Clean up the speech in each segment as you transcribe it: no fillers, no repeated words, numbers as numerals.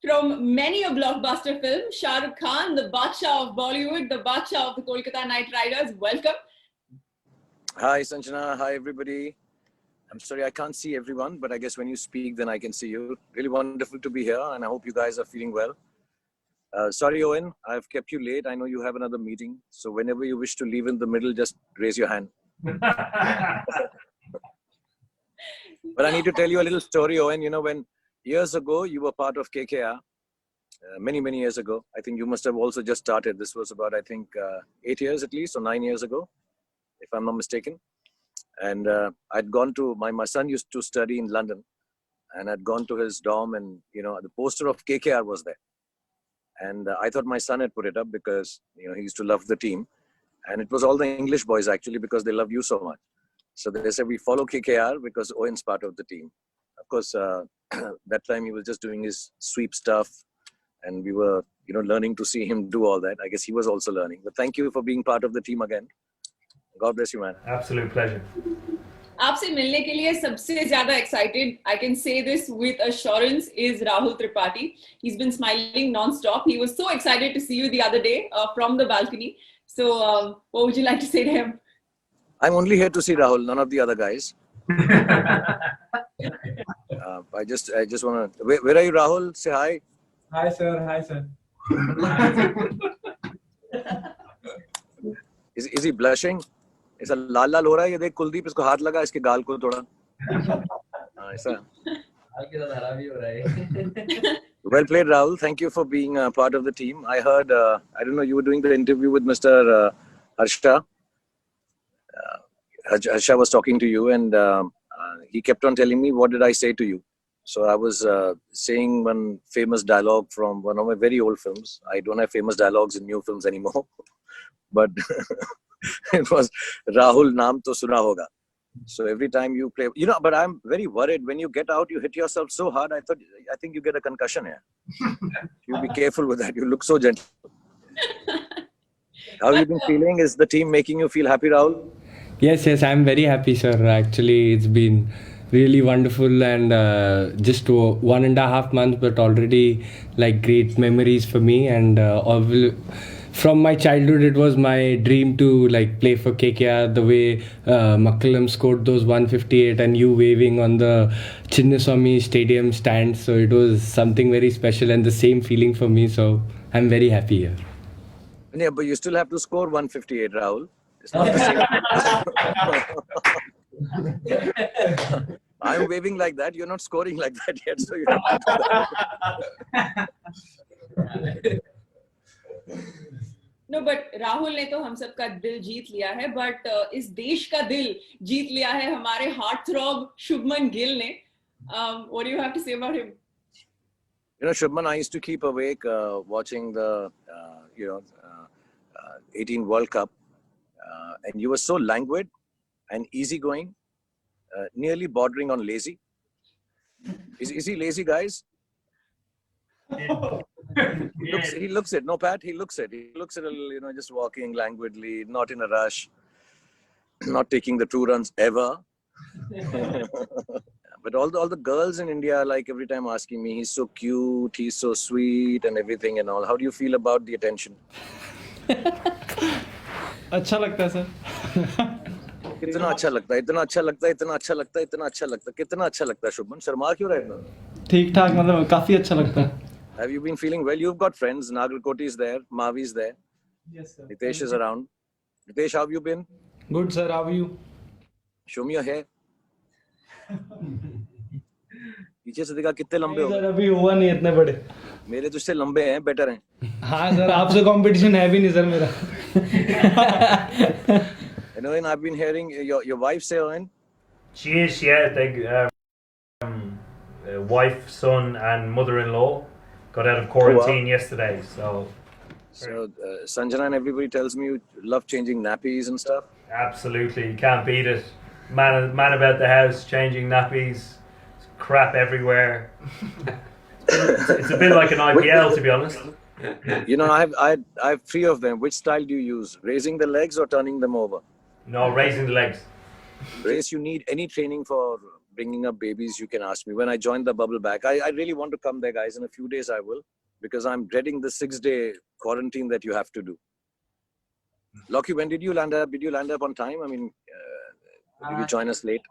From many a blockbuster film, Shah Rukh Khan, the Badshah of Bollywood, the Badshah of the Kolkata Knight Riders. Welcome. Hi, Sanjana. Hi, everybody. I'm sorry, I can't see everyone, but I guess when you speak, then I can see you. Really wonderful to be here, and I hope you guys are feeling well. Sorry, Owen, I've kept you late. I know you have another meeting. So whenever you wish to leave in the middle, just raise your hand. But I need to tell you a little story, Owen. You know, when years ago, you were part of KKR, many years ago. I think you must have also just started. This was about, I think, 8 years at least, or 9 years ago, if I'm not mistaken. And I'd gone to, my son used to study in London, and I'd gone to his dorm, and, you know, the poster of KKR was there. And I thought my son had put it up because, you know, he used to love the team. And it was all the English boys, actually, because they loved you so much. So they said, we follow KKR because Owen's part of the team. Of course, that time he was just doing his sweep stuff. And we were, you know, learning to see him do all that. I guess he was also learning. But thank you for being part of the team again. God bless you, man. Absolute pleasure. आपसे मिलने के लिए सबसे ज़्यादा excited, I can say this with assurance, is Rahul Tripathi. He's been smiling non-stop. He was so excited to see you the other day from the balcony. So what would you like to say to him? I'm only here to see Rahul, none of the other guys. I just want to... Where are you, Rahul? Say hi. Hi, sir. Hi, sir. Is he blushing? ऐसा लाल लाल हो रहा है ये देख कुलदीप इसको हाथ लगा इसके गाल को थोड़ा ऐसा Well played, Rahul. Thank you for being part of the team. I heard I don't know, you were doing the interview with Mr. Harsha. Harsha was talking to you, and he kept on telling me, what did I say to you? So I was saying one famous dialogue from one of my very old films. I don't have famous dialogues in new films anymore, but it was Rahul Naam To Suna Hoga. So every time you play, you know, but I'm very worried when you get out, you hit yourself so hard. I think you get a concussion here. You be careful with that. You look so gentle. How have you been feeling? Is the team making you feel happy, Rahul? Yes, I'm very happy, sir. Actually, it's been really wonderful, and just 1.5 months, but already like great memories for me. And from my childhood, it was my dream to like play for KKR. The way Makkalam scored those 158 and you waving on the Chinnaswamy Stadium stands, so it was something very special and the same feeling for me. So I'm very happy here. Yeah, but you still have to score 158, Rahul. It's not the same. I'm waving like that. You're not scoring like that yet, so you have to do that. No, but Rahul ने तो हम सब का दिल जीत लिया है, but इस देश का दिल जीत लिया है हमारे heart throb शुभमन गिल ने. What do you have to say about him? You know, Shubman, I used to keep awake watching the 18 World Cup, and you were so languid and easygoing, nearly bordering on lazy. Is he lazy, guys? He looks it. No, Pat, he looks it. He looks at a little, you know, just walking languidly, not in a rush, not taking the 2 runs ever. But all the girls in India are like every time asking me, he's so cute, he's so sweet and everything and all. How do you feel about the attention? अच्छा लगता है sir. कितना अच्छा लगता है, इतना अच्छा लगता है, इतना अच्छा लगता है, इतना अच्छा लगता है, कितना अच्छा लगता है शुभमन? शर्मा क्यों रहा है इतना? ठीक ठाक, मतलब काफी अच्छा लगता है. Have you been feeling well? You've got friends. Nagarkoti is there. Mavi is there. Yes, sir. Ritesh is around. Ritesh, how have you been? Good, sir. How are you? Show me your hair. पीछे से देखा कितने लंबे हो sir अभी हुआ नहीं इतने बड़े. मेरे तो इससे लंबे हैं, बेटर हैं. हाँ सर, आपसे कंपटीशन है भी नहीं सर मेरा. And Owen, I've been hearing your wife say, Owen. She is, yeah. They, wife, son, and mother-in-law got out of quarantine yesterday. So Sanjana and everybody tells me you love changing nappies and stuff. Absolutely, you can't beat it. Man about the house, changing nappies, crap everywhere. It's a bit like an IPL, to be honest. You know, I have 3 of them. Which style do you use? Raising the legs or turning them over? No, raising the legs. Raise, you need any training for bringing up babies, you can ask me. When I joined the bubble back, I really want to come there, guys. In a few days, I will, because I'm dreading the 6-day quarantine that you have to do. Lockie, when did you land up? Did you land up on time? I mean, did you join us late?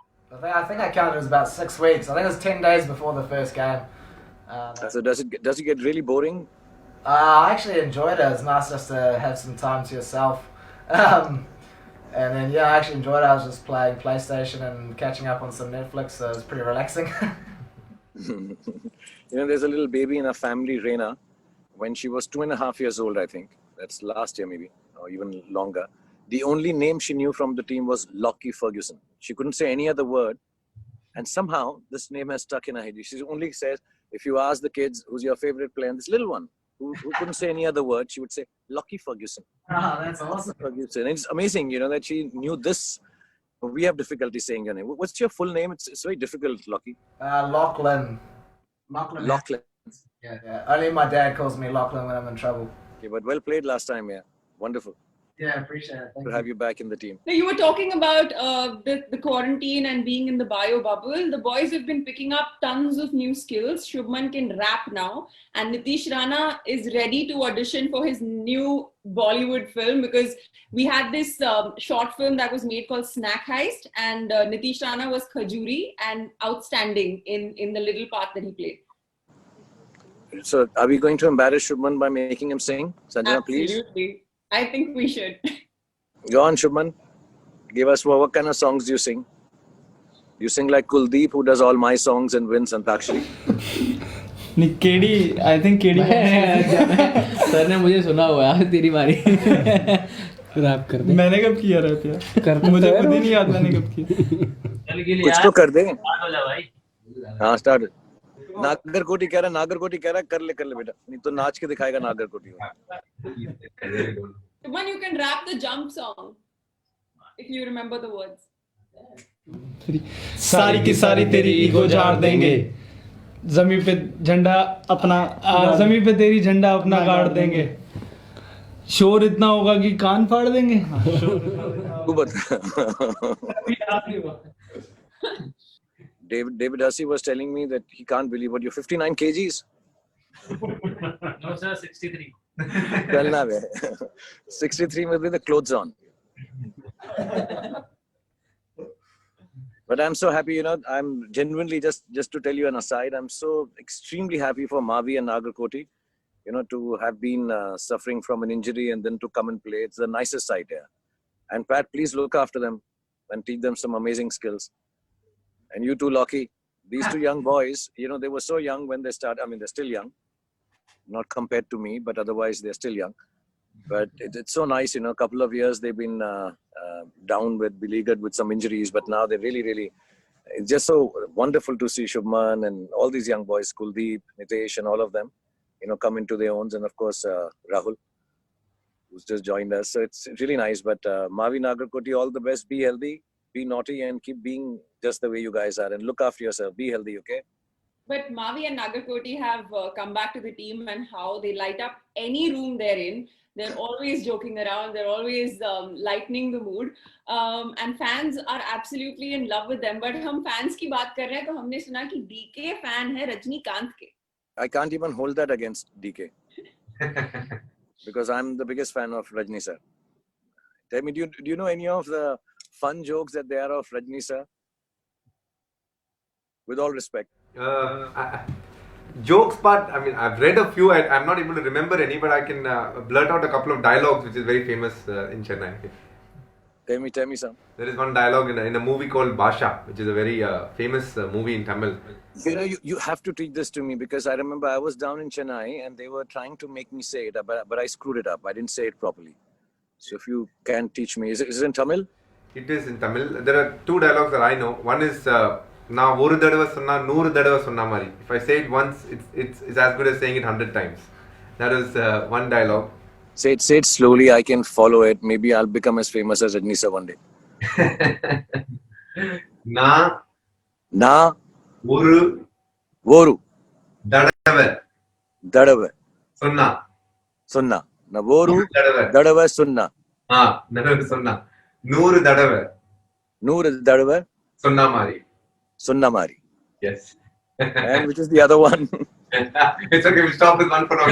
I think I counted it was about 6 weeks. I think it was 10 days before the first game. So does it get really boring? I actually enjoyed it. It was nice just to have some time to yourself. And then, I actually enjoyed it. I was just playing PlayStation and catching up on some Netflix, so it was pretty relaxing. There's a little baby in our family, Reina. When she was 2.5 years old, I think, that's last year maybe, or even longer, the only name she knew from the team was Lockie Ferguson. She couldn't say any other word. And somehow this name has stuck in her head. She only says, if you ask the kids, who's your favorite player, and this little one, who couldn't say any other word, she would say, Lockie Ferguson. That's awesome. Ferguson. And it's amazing, that she knew this. We have difficulty saying your name. What's your full name? It's very difficult, Lockie. Lachlan. Lachlan. Yeah. Only my dad calls me Lachlan when I'm in trouble. Okay, but well played last time, yeah. Wonderful. Yeah, appreciate it. Thank to have you back in the team. Now, you were talking about the quarantine and being in the bio bubble. The boys have been picking up tons of new skills. Shubman can rap now, and Nitish Rana is ready to audition for his new Bollywood film, because we had this short film that was made called Snack Heist, and Nitish Rana was Khajuri and outstanding in the little part that he played. So are we going to embarrass Shubman by making him sing? Sanjana, please. Absolutely. I think we should. Go on, Shubman. Give us what kind of songs do you sing? You sing like Kuldeep, who does all my songs and wins Antakshari. KD I think KD sir ने मुझे सुना हुआ है तेरी बारी rap कर दे। मैंने कब किया रैप यार? मुझे खुद ही नहीं याद मैंने कब किया। कुछ तो कर दे। हाँ स्टार्ट। नागरकोटी कह रहा कर ले बेटा, नहीं तो नाच के दिखाएगा Nagarkoti. Shubman, you can rap the jump song if you remember the words. सारी की सारी तेरी ईगो झाड़ देंगे, जमीन पे झंडा अपना, जमीन पे तेरी झंडा अपना गाड़ देंगे, शोर इतना होगा कि कान फाड़ देंगे। तू बता। David Hussey was telling me that he can't believe what you're 59 kgs. No sir, 63. Well, na, 63 with the clothes on. But I'm so happy, I'm genuinely just to tell you an aside, I'm so extremely happy for Mavi and Nagarkoti, to have been suffering from an injury and then to come and play. It's the nicest sight here. And Pat, please look after them and teach them some amazing skills. And you too, Lockie. These two young boys, they were so young when they started. I mean, they're still young, not compared to me, but otherwise they're still young. But it's so nice, a couple of years they've been down with, beleaguered with some injuries, but now they're really, really, it's just so wonderful to see Shubman and all these young boys, Kuldeep, Nitesh and all of them, come into their own. And of course, Rahul, who's just joined us. So it's really nice. But Mavi, Nagarkoti, all the best. Be healthy, be naughty, and keep being just the way you guys are. And look after yourself. Be healthy, okay? But Mavi and Nagarkoti have come back to the team, and how they light up any room they're in. They're always joking around. They're always lightening the mood. And fans are absolutely in love with them. But हम fans की बात कर रहे हैं, तो हमने सुना कि DK fan है रजनीकांत के. I can't even hold that against DK. Because I'm the biggest fan of Rajni sir. Tell me, do you know any of the fun jokes that there are of Rajni sir? With all respect. Jokes part, I mean, I've read a few. I'm not able to remember any, but I can blurt out a couple of dialogues, which is very famous in Chennai. Tell me some. There is one dialogue in a movie called Basha, which is a very famous movie in Tamil. You have to teach this to me, because I remember I was down in Chennai and they were trying to make me say it, but I screwed it up. I didn't say it properly. So if you can teach me, is it in Tamil? It is in Tamil. There are two dialogues that I know. One is Na oru thadava sonna nooru thadava sonna mari. If I say it once, it's as good as saying it 100 times. That is one dialogue. Say it slowly. I can follow it. Maybe I'll become as famous as Rajni sir one day. Na oru thadava sonna na oru thadava sonna thadava sonna nooru thadava sonna mari. Sunna Mari. Yes. And which is the other one? It's okay, we'll stop with one for now.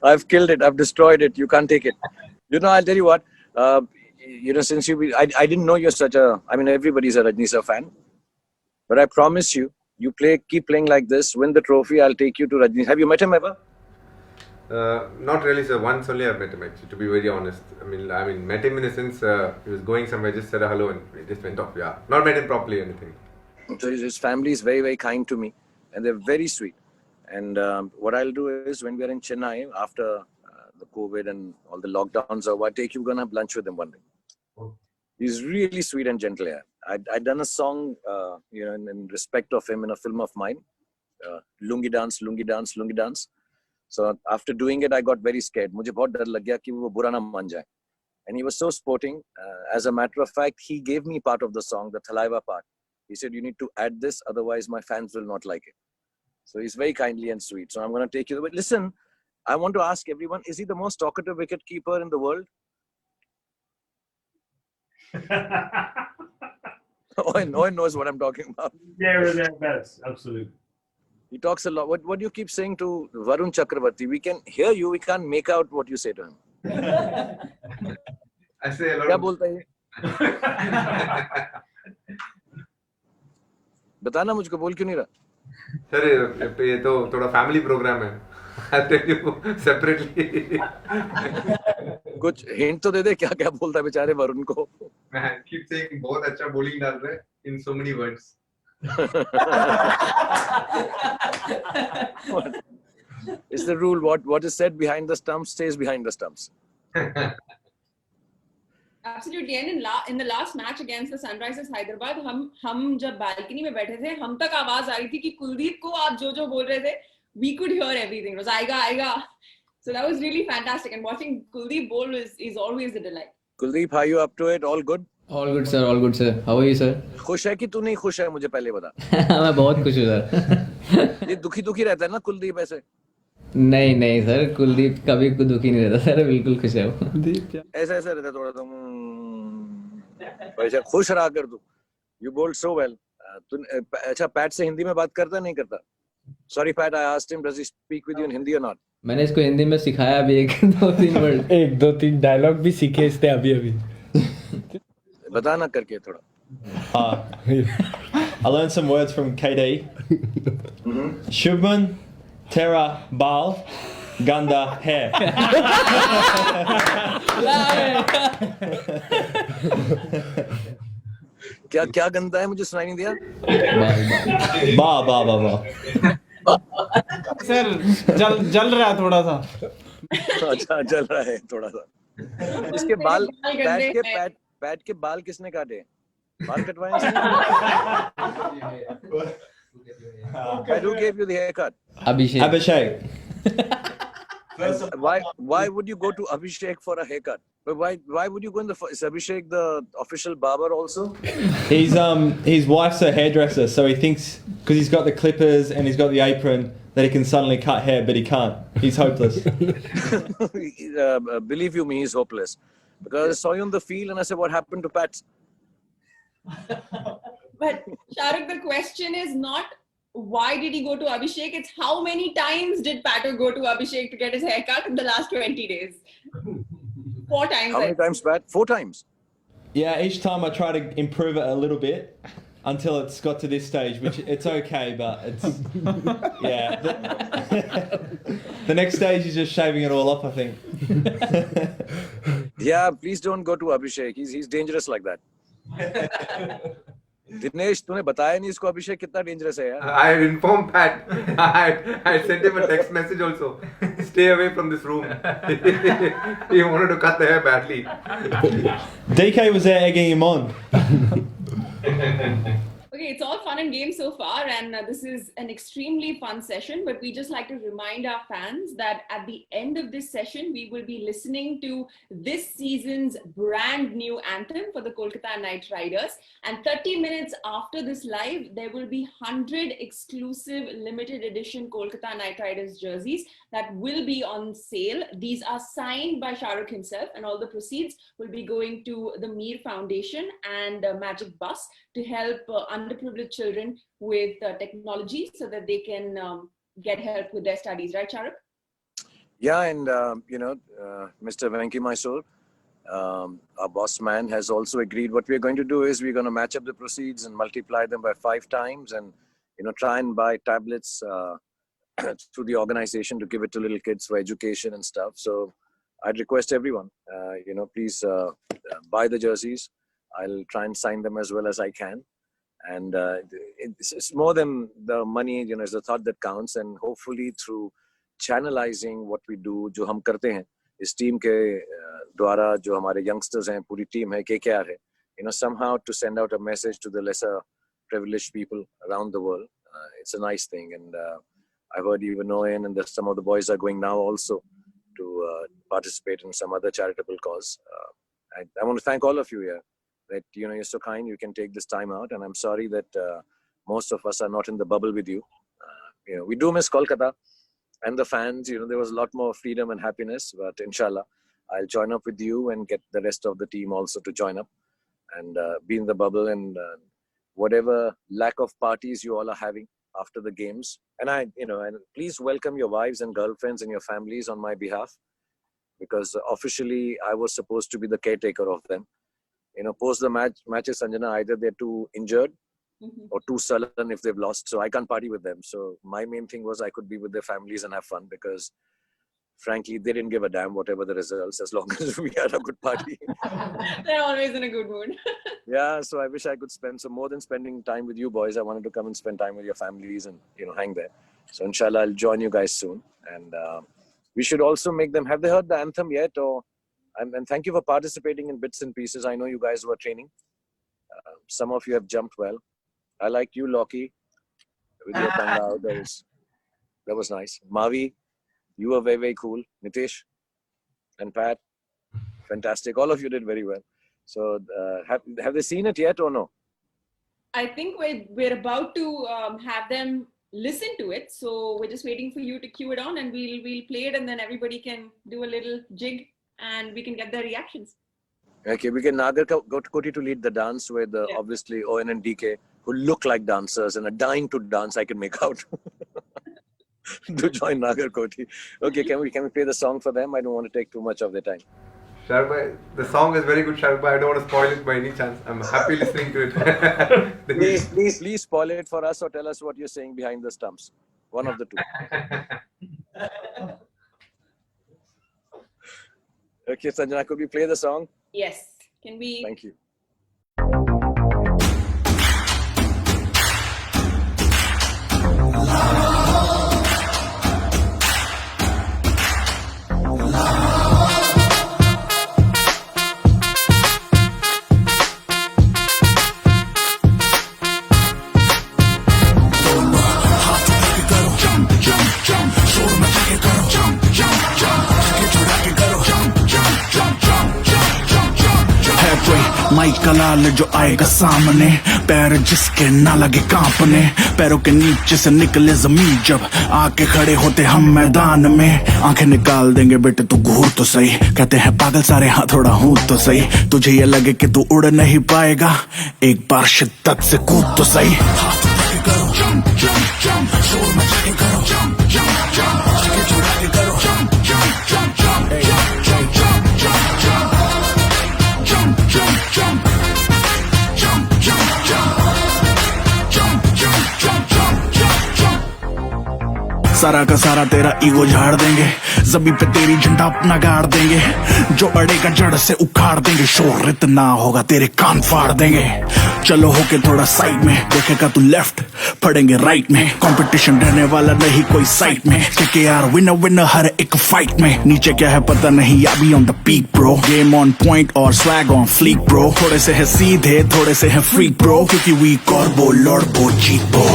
I've killed it. I've destroyed it. You can't take it. I'll tell you what. Since I didn't know you're such a. I mean, everybody's a Rajni sir fan. But I promise you, keep playing like this. Win the trophy. I'll take you to Rajni. Have you met him ever? Not really, sir. Once only I've met him, actually, to be very honest. I mean, met him in a sense, he was going somewhere, just said a hello and we just went off. Yeah. Not met him properly or anything. So his family is very, very kind to me and they're very sweet. And what I'll do is when we're in Chennai, after the COVID and all the lockdowns, I'll take you, we're going to have lunch with him one day. He's really sweet and gentle. Yeah. I'd done a song, in respect of him in a film of mine, Lungi Dance, Lungi Dance, Lungi Dance. So after doing it, I got very scared. मुझे बहुत डर लग गया कि वो बुरा ना मान जाए. And he was so sporting. As a matter of fact, he gave me part of the song, the Thalaiva part. He said, you need to add this, otherwise my fans will not like it. So he's very kindly and sweet. So I'm going to take you. But listen, I want to ask everyone, is he the most talkative wicketkeeper in the world? Owen knows what I'm talking about. Thereabouts, absolutely. He talks a lot. What do you keep saying to Varun Chakravarti? We can hear you. We can't make out what you say to him. I say a lot. क्या बोलता है ये? बताना मुझको बोल क्यों नहीं रहा? सर ये तो थोड़ा फैमिली प्रोग्राम है. I'll tell you separately. कुछ हिंट तो दे दे क्या क्या बोलता है बेचारे वरुण को. Man, keep saying बहुत अच्छा bowling डाल रहे in so many words. It's the rule. What is said behind the stumps stays behind the stumps. Absolutely. And in the last match against the Sunrisers Hyderabad, हम जब balcony में बैठे थे, हम तक आवाज आ रही थी कि कुलदीप को आप जो बोल रहे थे, we could hear everything. It was आएगा. So that was really fantastic. And watching Kuldeep bowl is always a delight. Kuldeep, are you up to it? All good? All good sir, all good sir. How are you sir? खुश है कि तू नहीं खुश है मुझे पहले बता. मैं बहुत खुश हूँ सर. ये दुखी रहता है ना कुलदीप ऐसे. नहीं सर, कुलदीप कभी दुखी नहीं रहता सर, बिल्कुल खुश है वो. ऐसा रहता थोड़ा सा. वैसे खुश रहा कर तू. You bowled so well. अच्छा पैट से हिंदी में बात करता नहीं करता? Sorry Pat, I asked him, does he speak with you in Hindi or not? मैंने इसको हिंदी में सिखाया अभी 1-2-3 वर्ड. 1-2-3 डायलॉग भी सीखे इसने अभी. बताना करके थोड़ा. I learned some words from KD. Shubman, Tera, Bal, Ganda, Hair. क्या गंदा है मुझे सुनाई नहीं दिया. Ba. सर जल रहा है थोड़ा सा. अच्छा जल रहा है थोड़ा सा. इसके बाल पैट के बाल किसने काटे? बाल कटवाए? Who gave you the haircut? Abhishek. Why would you go to Abhishek for a haircut? But why would you go in is Abhishek the official barber also? His wife's a hairdresser, so he thinks because he's got the clippers and he's got the apron that he can suddenly cut hair, but he can't. He's hopeless. Believe you me, he's hopeless. Because I saw you on the field and I said, what happened to Pat? But Shahrukh, the question is not why did he go to Abhishek? It's how many times did Pato go to Abhishek to get his haircut in the last 20 days? 4 times. How many times, Pat? 4 times. Yeah, each time I try to improve it a little bit until it's got to this stage, which it's okay, but it's yeah. The next stage is just shaving it all up, I think. Yeah, please don't go to Abhishek. He's dangerous like that. Dinesh तूने बताया नहीं इसको अभिषेक कितना dangerous है यार. I had informed Pat. I sent him a text message also. Stay away from this room. He wanted to cut the hair badly. DK was there egging him on. Okay, Okay, it's all fun and games so far, and this is an extremely fun session. But we just like to remind our fans that at the end of this session, we will be listening to this season's brand new anthem for the Kolkata Knight Riders. And 30 minutes after this live, there will be 100 exclusive limited edition Kolkata Knight Riders jerseys that will be on sale. These are signed by Shah Rukh himself, and all the proceeds will be going to the Mir Foundation and Magic Bus to help underprivileged children with technology so that they can get help with their studies. Right, Shah Rukh? Yeah, and Mr. Venki Mysore, our boss man, has also agreed. What we're going to do is we're going to match up the proceeds and multiply them by 5 times, and try and buy tablets through the organization to give it to little kids for education and stuff. So I'd request everyone, please buy the jerseys. I'll try and sign them as well as I can. And it's more than the money, it's the thought that counts. And hopefully through channelizing what we do, जो हम करते हैं, इस team के द्वारा जो हमारे youngsters हैं, पूरी team है, KKR है, somehow to send out a message to the lesser privileged people around the world. It's a nice thing. And I've heard even Owen and some of the boys are going now also to participate in some other charitable cause. I want to thank all of you here. That you're so kind, you can take this time out, and I'm sorry that most of us are not in the bubble with you. We do miss Kolkata and the fans. There was a lot more freedom and happiness, but inshallah I'll join up with you and get the rest of the team also to join up and be in the bubble, and whatever lack of parties you all are having after the games, and and please welcome your wives and girlfriends and your families on my behalf, because officially I was supposed to be the caretaker of them. Post the matches, Sanjana, either they're too injured or too sullen if they've lost. So I can't party with them. So my main thing was I could be with their families and have fun, because frankly, they didn't give a damn whatever the results, as long as we had a good party. They're always in a good mood. Yeah, so I wish I could spend some more than spending time with you boys. I wanted to come and spend time with your families and, hang there. So inshallah, I'll join you guys soon. And we should also make them, have they heard the anthem yet? And thank you for participating in bits and pieces. I know you guys were training. Some of you have jumped well. I liked you, Loki, with your tongue out. That was nice. Mavi, you were very, very cool. Nitish and Pat, fantastic. All of you did very well. So have they seen it yet or no? I think we're about to have them listen to it. So we're just waiting for you to cue it on, and we'll play it, and then everybody can do a little jig and we can get their reactions. Okay, we can Nagar Koti to lead the dance with obviously Owen and DK, who look like dancers and are dying to dance. I can make out to join Nagar Koti. Okay, can we play the song for them? I don't want to take too much of their time. Sharbai, the song is very good, Sharbai. I don't want to spoil it by any chance. I'm happy listening to it. Please spoil it for us, or tell us what you're saying behind the stumps. One of the two. Okay, Sanjana, could we play the song? Yes. Can we? Thank you. माइक का लाल जो आएगा सामने, पैर जिसके ना लगे कांपने, पैरों के नीचे से निकले जमीन जब आके खड़े होते हम मैदान में, आंखें निकाल देंगे बेटे तू घूर तो सही, कहते हैं पागल सारे हाँ थोड़ा हूँ तो सही, तुझे ये लगे कि तू उड़ नहीं पाएगा, एक बार शिद्दत से कूद तो सही, हाथ उठा के करो जंप जंप जंप, शोर मचा के करो जंप जंप जंप, आगे चढ़ा के करो jump jump jump jump jump jump jump jump jump, jump, jump, jump, jump, jump, jump, jump, jump, jump, jump, jump. सारा का सारा तेरा ईगो झाड़ देंगे, जमीन पे तेरी झंडा अपना गाड़ देंगे, जो अड़ेगा जड़ से उखाड़ देंगे, शोर इतना होगा तेरे कान फाड़ देंगे। चलो होके थोड़ा साइड में, देखेगा तू लेफ्ट पड़ेंगे राइट में, कंपटीशन रहने वाला नहीं कोई साइड में, क्योंकि यार विनर विनर हर एक फाइट में, नीचे क्या है पता नहीं, या भी on the peak bro, game on point और स्वैग ऑन फ्लीक ब्रो, थोड़े से है सीधे थोड़े से है फ्रीक ब्रो, क्योंकि वी करबो लड़बो जीतबो।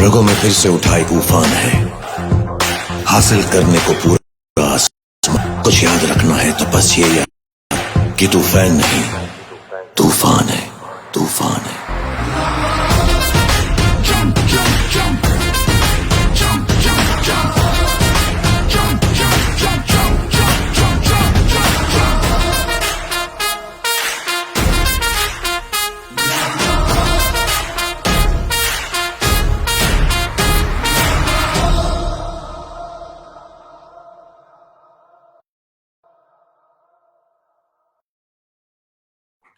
रगों में फिर से उठा एक उफान है, हासिल करने को पूरा आसमान, कुछ याद रखना है तो बस ये याद कि तूफान नहीं, तूफान है, तूफान है।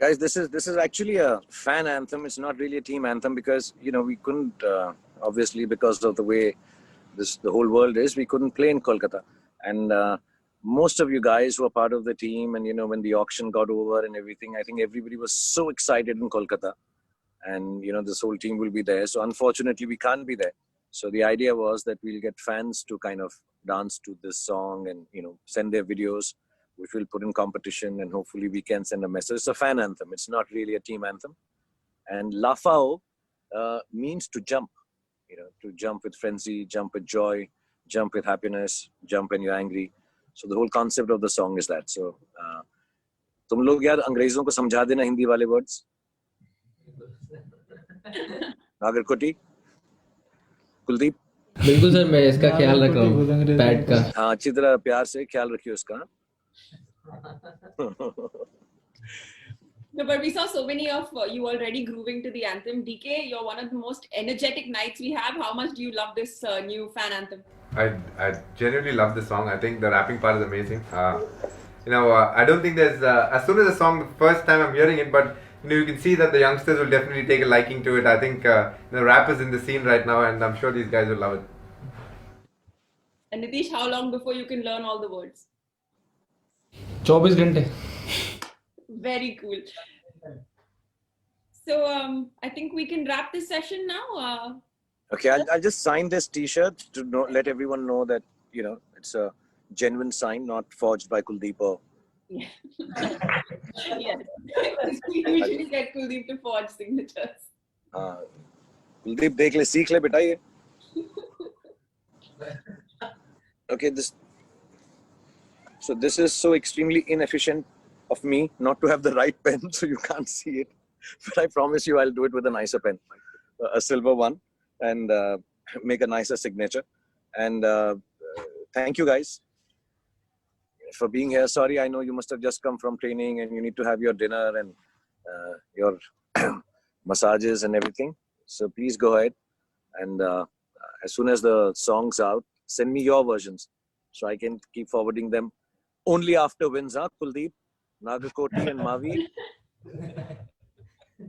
Guys, this is actually a fan anthem. It's not really a team anthem because we couldn't obviously, because of the way the whole world is, we couldn't play in Kolkata. And most of you guys who are part of the team, and when the auction got over and everything, I think everybody was so excited in Kolkata, and this whole team will be there. So unfortunately, we can't be there. So the idea was that we'll get fans to kind of dance to this song and send their videos, which we'll put in competition, and hopefully we can send a message. It's a fan anthem. It's not really a team anthem. And Lafao means to jump, to jump with frenzy, jump with joy, jump with happiness, jump when you're angry. So the whole concept of the song is that. So तुम लोग यार अंग्रेजों को समझा देना हिंदी वाले words. Nagarkoti, Kuldeep. बिल्कुल sir, मैं इसका ख्याल रख रहा हूँ, पैड का. हाँ, अच्छी तरह प्यार से ख्याल रखियो इसका. No, but we saw so many of you already grooving to the anthem. DK, you're one of the most energetic nights we have. How much do you love this new fan anthem? I genuinely love the song. I think the rapping part is amazing. I don't think there's as soon as the song, the first time I'm hearing it, but you can see that the youngsters will definitely take a liking to it. I think the rap is in the scene right now, and I'm sure these guys will love it. And Nitish, how long before you can learn all the words? 24 घंटे. Very cool. So I think we can wrap this session now. Okay, I'll just sign this T-shirt to let everyone know that it's a genuine sign, not forged by Kuldeep. Yeah. Yes. We usually get Kuldeep to forge signatures. Kuldeep, देख ले, सीख ले बेटा ये. Okay, so this is so extremely inefficient of me not to have the right pen, so you can't see it. But I promise you I'll do it with a nicer pen, a silver one, and make a nicer signature. And thank you guys for being here. Sorry, I know you must have just come from training and you need to have your dinner and your massages and everything. So please go ahead, and as soon as the song's out, send me your versions so I can keep forwarding them. Only after wins, Kuldeep, Nagarkoti and Mavi.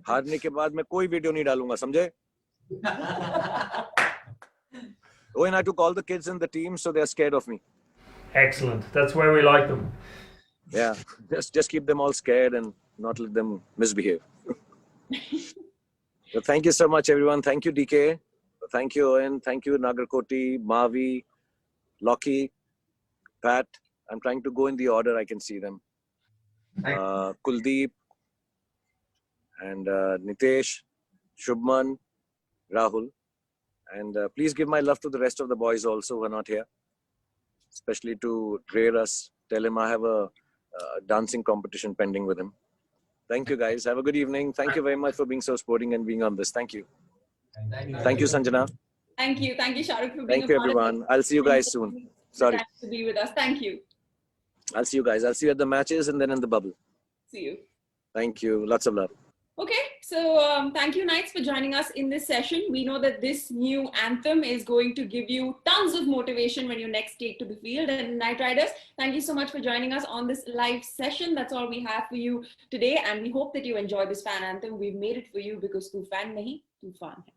हारने के बाद मैं कोई video नहीं डालूंगा, समझे? Oh, and I took all the kids in the team, so they're scared of me. Excellent. That's where we like them. Yeah, just keep them all scared and not let them misbehave. So thank you so much, everyone. Thank you, DK. Thank you, Owen. Thank you, Nagarkoti, Mavi, Lockie, Pat. I'm trying to go in the order I can see them. Kuldeep, and Nitesh, Shubman, Rahul. And please give my love to the rest of the boys also who are not here. Especially to Ray Russ. Tell him I have a dancing competition pending with him. Thank you guys. Have a good evening. Thank you very much for being so sporting and being on this. Thank you. Thank you, Sanjana. Thank you. Thank you, Shahrukh, for being Thank you, everyone. I'll see you guys soon. Sorry. To be with us. Thank you. I'll see you guys. I'll see you at the matches and then in the bubble. See you. Thank you. Lots of love. Okay. So thank you, Knights, for joining us in this session. We know that this new anthem is going to give you tons of motivation when you next take to the field. And Knight Riders, thank you so much for joining us on this live session. That's all we have for you today. And we hope that you enjoy this fan anthem. We've made it for you because tu fan nahi, tufan hai.